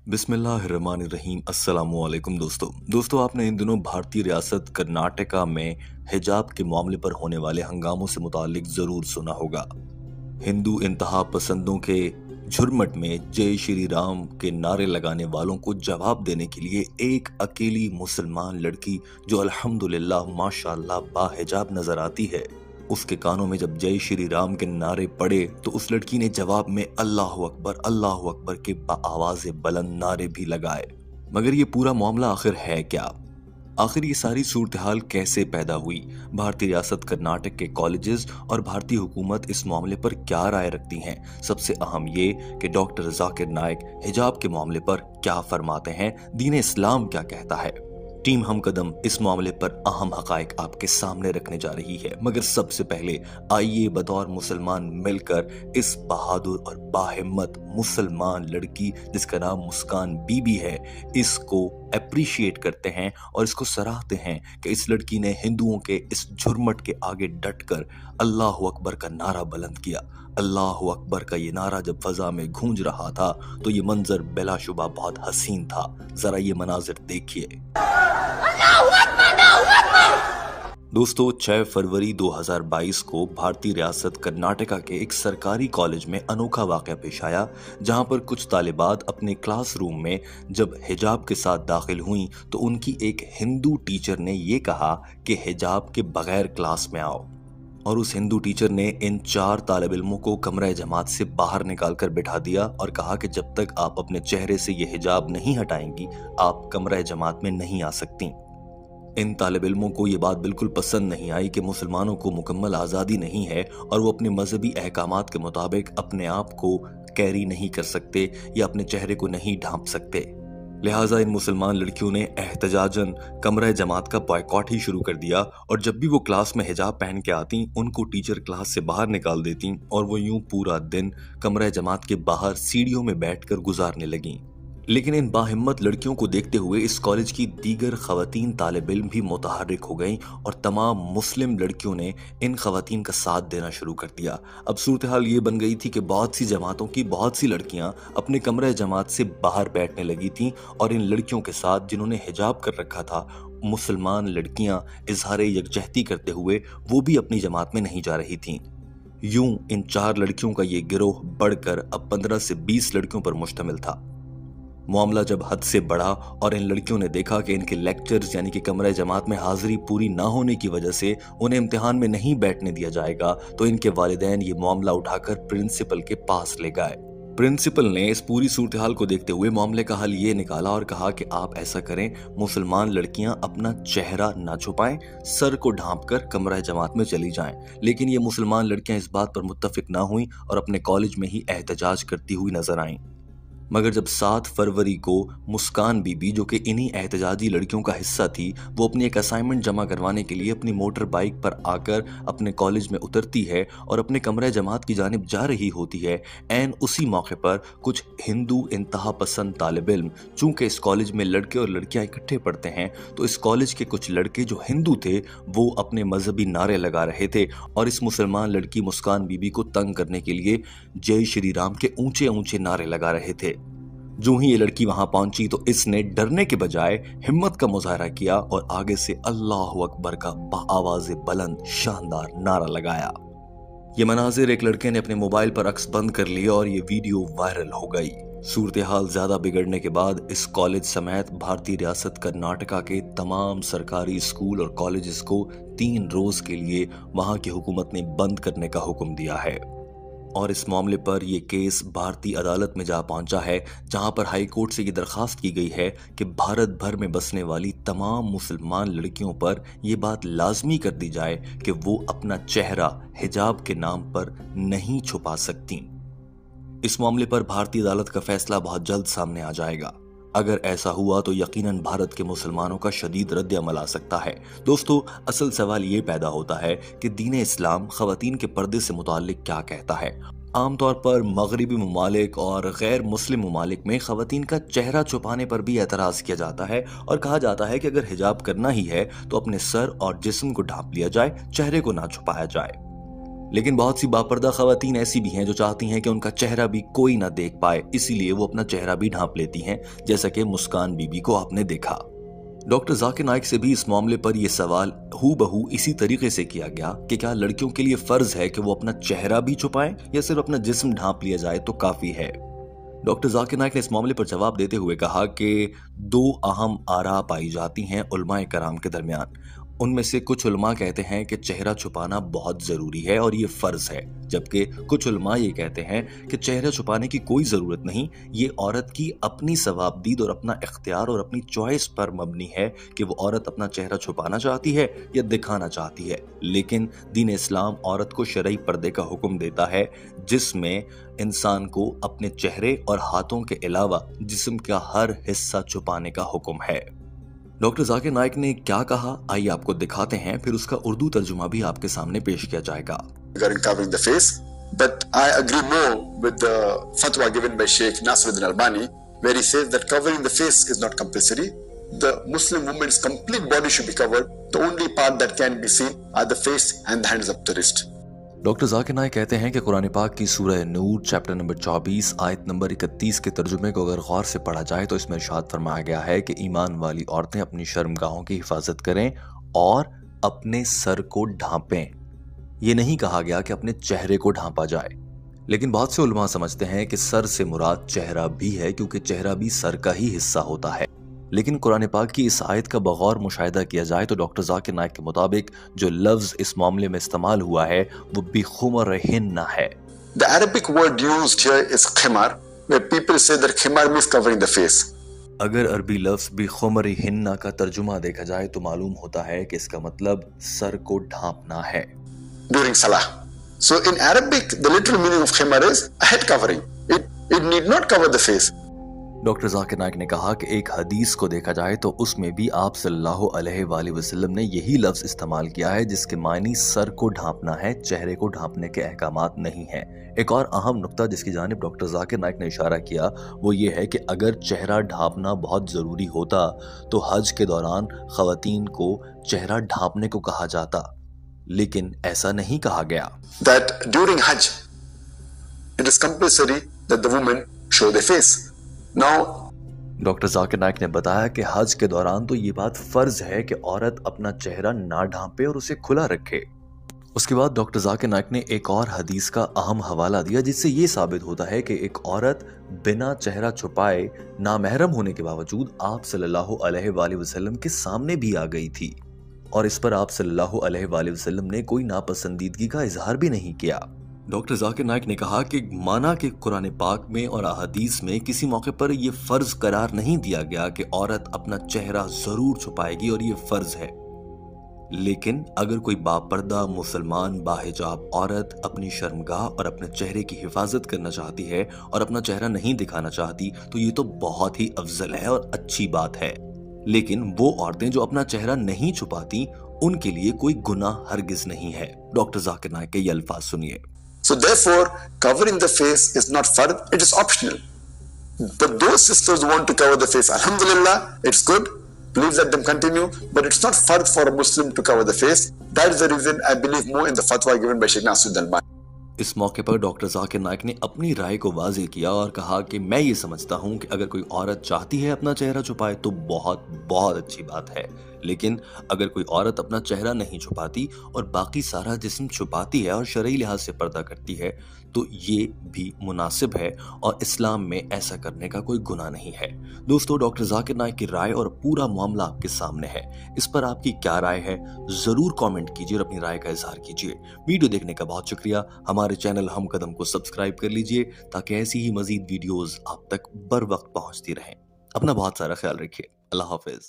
बिस्मिल्लाहिर्रहमानिर्रहीम। अस्सलामुअलैकुम दोस्तों आपने इन दिनों भारतीय रियासत कर्नाटका में हिजाब के मामले पर होने वाले हंगामों से मुतालिक ज़रूर सुना होगा। हिंदू इंतहा पसंदों के झुरमट में जय श्री राम के नारे लगाने वालों को जवाब देने के लिए एक अकेली मुसलमान लड़की जो अल्हम्दुलिल्लाह माशाअल्लाह बाहिजाब नजर आती है, उसके कानों में जब जय श्री राम के नारे पड़े तो उस लड़की ने जवाब में अल्लाह अकबर के आवाज़ बुलंद नारे भी लगाए। मगर ये पूरा मामला आखिर है क्या? आखिर ये सारी सूरत हाल कैसे पैदा हुई? भारतीय रियासत कर्नाटक के कॉलेजेस और भारतीय हुकूमत इस मामले पर क्या राय रखती हैं? सबसे अहम ये कि डॉक्टर जाकिर नाइक हिजाब के मामले पर क्या फरमाते हैं, दीन इस्लाम क्या कहता है। टीम हमकदम इस मामले पर अहम हकाइक आपके सामने रखने जा रही है। मगर सबसे पहले आइए बतौर मुसलमान मिलकर इस बहादुर और बाहिम्मत मुसलमान लड़की जिसका नाम मुस्कान बीबी है, इसको अप्रिशिएट करते हैं और इसको सराहते हैं कि इस लड़की ने हिंदुओं के इस झुरमट के आगे डटकर अल्लाह अकबर का नारा बुलंद किया। अल्लाह अकबर का ये नारा जब फजा में गूंज रहा था तो ये मंजर बिलाशुबा बहुत हसीन था। जरा ये मनाजिर देखिए। दोस्तों 6 फरवरी 2022 को भारतीय रियासत कर्नाटका के एक सरकारी कॉलेज में अनोखा वाक़या पेश आया, जहां पर कुछ तालिबात अपने क्लासरूम में जब हिजाब के साथ दाखिल हुईं तो उनकी एक हिंदू टीचर ने ये कहा कि हिजाब के बगैर क्लास में आओ। और उस हिंदू टीचर ने इन 4 तालिब इल्मों को कमरा जमात से बाहर निकाल कर बिठा दिया और कहा कि जब तक आप अपने चेहरे से ये हिजाब नहीं हटाएंगी आप कमरा जमात में नहीं आ सकती। इन तालिब इल्मों को ये बात बिल्कुल पसंद नहीं आई कि मुसलमानों को मुकम्मल आज़ादी नहीं है और वो अपने मजहबी अहकामात के मुताबिक अपने आप को कैरी नहीं कर सकते या अपने चेहरे को नहीं ढांप सकते। लिहाजा इन मुसलमान लड़कियों ने एहतजाजन कमरा जमात का बॉयकॉट ही शुरू कर दिया और जब भी वो क्लास में हिजाब पहन के आती उनको टीचर क्लास से बाहर निकाल देती और वो यूं पूरा दिन कमरा जमात के बाहर सीढ़ियों में बैठकर गुजारने लगीं। लेकिन इन बाहिम्मत लड़कियों को देखते हुए इस कॉलेज की दीगर खवातीन तालिब इल्म भी मुतहर्रिक हो गईं और तमाम मुस्लिम लड़कियों ने इन खवातीन का साथ देना शुरू कर दिया। अब सूरत हाल ये बन गई थी कि बहुत सी जमातों की बहुत सी लड़कियां अपने कमरे जमात से बाहर बैठने लगी थीं और इन लड़कियों के साथ जिन्होंने हिजाब कर रखा था मुसलमान लड़कियां इजहार यकजहती करते हुए वो भी अपनी जमात में नहीं जा रही थीं। यूं इन 4 लड़कियों का ये गिरोह बढ़कर अब 15 से 20 लड़कियों पर मुश्तमिल था। मामला जब हद से बढ़ा और इन लड़कियों ने देखा कि इनके लेक्चर्स यानी कि कमरे जमात में हाजिरी पूरी ना होने की वजह से उन्हें इम्तिहान में नहीं बैठने दिया जाएगा तो इनके वालिदैन ये मामला उठाकर प्रिंसिपल के पास ले गए। प्रिंसिपल ने इस पूरी सूरत हाल को देखते हुए मामले का हल ये निकाला और कहा कि आप ऐसा करें, मुसलमान लड़कियां अपना चेहरा ना छुपाएं, सर को ढांप कर कमरा जमात में चली जाएं। लेकिन ये मुसलमान लड़कियां इस बात पर मुत्तफिक ना हुई और अपने कॉलेज में ही एहतजाज करती हुई नजर आईं। मगर जब 7 फरवरी को मुस्कान बीबी जो कि इन्हीं एहतजाजी लड़कियों का हिस्सा थी, वो अपनी एक असाइनमेंट जमा करवाने के लिए अपनी मोटर बाइक पर आकर अपने कॉलेज में उतरती है और अपने कमरे जमात की जानिब जा रही होती है, ऐन उसी मौके पर कुछ हिंदू इंतहा पसंद तालिब इल्म, चूंकि इस कॉलेज में लड़के और लड़कियां इकट्ठे पढ़ते हैं तो इस कॉलेज के कुछ लड़के जो हिंदू थे वो अपने मजहबी नारे लगा रहे थे और इस मुसलमान लड़की मुस्कान बीबी को तंग करने के लिए जय श्री राम के ऊंचे ऊंचे नारे लगा रहे थे। जो ही ये लड़की वहां पहुंची तो इसने डरने के बजाय हिम्मत का मुजाहरा किया और आगे से अल्लाह अकबर का आवाज़ बुलंद शानदार नारा लगाया। ये मनाजिर एक लड़के ने अपने मोबाइल पर अक्स बंद कर लिया और ये वीडियो वायरल हो गई। सूरत हाल ज्यादा बिगड़ने के बाद इस कॉलेज समेत भारतीय रियासत कर्नाटका के तमाम सरकारी स्कूल और कॉलेजेस को 3 रोज के लिए वहां की हुकूमत ने बंद करने का हुक्म दिया है और इस मामले पर यह केस भारतीय अदालत में जा पहुंचा है, जहां पर हाई कोर्ट से ये दरखास्त की गई है कि भारत भर में बसने वाली तमाम मुसलमान लड़कियों पर यह बात लाजमी कर दी जाए कि वो अपना चेहरा हिजाब के नाम पर नहीं छुपा सकती। इस मामले पर भारतीय अदालत का फैसला बहुत जल्द सामने आ जाएगा। अगर ऐसा हुआ तो यकीनन भारत के मुसलमानों का शदीद रद्द अमल आ सकता है। दोस्तों असल सवाल ये पैदा होता है कि दीन इस्लाम खवातीन के पर्दे से मुताल्लिक क्या कहता है। आमतौर पर मगरबी ममालिक और गैर मुस्लिम ममालिक में खवातीन का चेहरा छुपाने पर भी एतराज़ किया जाता है और कहा जाता है कि अगर हिजाब करना ही है तो अपने सर और जिस्म को ढांप लिया जाए, चेहरे को ना छुपाया जाए। लेकिन बहुत सी बापर्दा खवातीन ऐसी भी हैं जो चाहती हैं कि उनका चेहरा भी कोई ना देख पाए, इसीलिए वो अपना चेहरा भी ढांप लेती हैं, जैसा कि मुस्कान बीबी को आपने देखा। डॉक्टर जाकिर नाइक से भी इस मामले पर यह सवाल हूबहू इसी तरीके से किया गया कि क्या लड़कियों के लिए फर्ज है कि वो अपना चेहरा भी छुपाएं या सिर्फ अपना जिस्म ढांप लिया जाए तो काफी है। डॉक्टर जाकिर नाइक ने इस मामले पर जवाब देते हुए कहा कि दो अहम आरा पाई जाती हैं उलमाए कराम के दरमियान। उनमें से कुछ उलमा कहते हैं कि चेहरा छुपाना बहुत जरूरी है और ये फर्ज है, जबकि कुछ उलमा ये कहते हैं कि चेहरा छुपाने की कोई जरूरत नहीं, ये औरत की अपनी सवाबदीद और अपना इख्तियार और अपनी चॉइस पर मबनी है कि वो औरत अपना चेहरा छुपाना चाहती है या दिखाना चाहती है। लेकिन दीन इस्लाम औरत को शरई पर्दे का हुक्म देता है, जिसमें इंसान को अपने चेहरे और हाथों के अलावा जिस्म का हर हिस्सा छुपाने का हुक्म है। डॉक्टर जाकिर नाइक ने क्या कहा, आइए आपको दिखाते हैं, फिर उसका उर्दू तर्जुमा भी आपके सामने पेश किया जाएगा। Covering the face, but I agree more with the fatwa given by Sheikh Nasruddin Albani, where he says that covering the face is not compulsory. The Muslim woman's complete body should be covered. The only part that can be seen are the face and the hands up to the wrist. Doctor Zakir Naik कहते हैं कि कुरान पाक की सूरह नूर chapter number 24 आयत number 31 के तर्जुमे को अगर गौर से पढ़ा जाए तो इसमें इरशाद फरमाया गया है कि ईमान वाली औरतें अपनी शर्मगाहों की हिफाजत करें और अपने सर को ढांपें। ये नहीं कहा गया कि अपने चेहरे को ढांपा जाए, लेकिन बहुत से उलमा समझते हैं कि सर से मुराद चेहरा भी है, क्योंकि चेहरा भी सर का ही हिस्सा होता है। लेकिन कुरान पाक की इस आयत का बगौर मुशाहिदा किया जाए तो डॉक्टर जाकिर नाइक के मुताबिक जो लफ्ज इस मामले में इस्तेमाल हुआ है वो बिखुमरहिन्ना है। The Arabic word used here is khimar, where people say that khimar means covering the face. अगर अरबी लफ्ज बिखुमरहिन्ना का तर्जुमा देखा जाए तो मालूम होता है कि इसका मतलब सर को ढांपना है। During salah. So in Arabic, the literal meaning of khimar is a head covering. It need not cover the face. Doctor Zakir Naik ने कहा कि एक हदीस को देखा जाए तो उसमें भी आप सल्लल्लाहु अलैहि वसल्लम ने यही लफ्ज इस्तेमाल किया है, जिसके मायनी सर को ढांपना है, चेहरे को ढांपने के अहकामात नहीं है। एक और अहम नुक्ता जिसकी जानिब डॉक्टर जाकिर नाइक ने इशारा किया वो ये है कि अगर चेहरा ढांपना बहुत जरूरी होता तो हज के दौरान खवातीन को चेहरा ढांपने को कहा जाता, लेकिन ऐसा नहीं कहा गया। That during Hajj, it is compulsory that the women show their face. Now, doctor Zakir Naik ने बताया कि हज के दौरान तो ये बात फर्ज है कि औरत अपना चेहरा ना ढांपे और उसे खुला रखे। उसके बाद डॉक्टर जाकिर नाइक ने एक और हदीस का अहम हवाला दिया जिससे ये साबित होता है कि एक औरत बिना चेहरा छुपाए नामहरम होने के बावजूद आप सल्लल्लाहु अलैहि वसल्लम के सामने भी आ गई थी और इस पर आप सल्लल्लाहु अलैहि वसल्लम ने कोई नापसंदीदगी का इजहार भी नहीं किया। डॉक्टर जाकिर नाइक ने कहा कि माना कि कुरान पाक में और अहादीस में किसी मौके पर यह फर्ज करार नहीं दिया गया कि औरत अपना चेहरा जरूर छुपाएगी और ये फर्ज है, लेकिन अगर कोई बापर्दा मुसलमान बाहिजाब औरत अपनी शर्मगाह और अपने चेहरे की हिफाजत करना चाहती है और अपना चेहरा नहीं दिखाना चाहती तो ये तो बहुत ही अफजल है और अच्छी बात है। लेकिन वो औरतें जो अपना चेहरा नहीं छुपाती उनके लिए कोई गुनाह हरगिज नहीं है। डॉक्टर जाकिर नाइक के ये अल्फाज सुनिए। So therefore, covering the face is not fard, it is optional. But those sisters who want to cover the face, alhamdulillah, it's good. Please let them continue. But it's not fard for a Muslim to cover the face. That is the reason I believe more in the fatwa given by Sheikh Nasruddin Albani. इस मौके पर doctor Zakir Naik ने अपनी राय को वाज़ेह किया और कहा कि मैं ये समझता हूँ कि अगर कोई औरत चाहती है अपना चेहरा छुपाए तो बहुत बहुत अच्छी बात है, लेकिन अगर कोई औरत अपना चेहरा नहीं छुपाती और बाकी सारा जिस्म छुपाती है और शरई लिहाज से पर्दा करती है तो ये भी मुनासिब है और इस्लाम में ऐसा करने का कोई गुनाह नहीं है। दोस्तों, डॉक्टर जाकिर नाइक की राय और पूरा मामला आपके सामने है। इस पर आपकी क्या राय है जरूर कमेंट कीजिए और अपनी राय का इजहार कीजिए। वीडियो देखने का बहुत शुक्रिया। हमारे चैनल हम कदम को सब्सक्राइब कर लीजिए ताकि ऐसी ही मजीद वीडियोस आप तक बर वक्त पहुंचती रहें। अपना बहुत सारा ख्याल रखिए। अल्लाह हाफिज।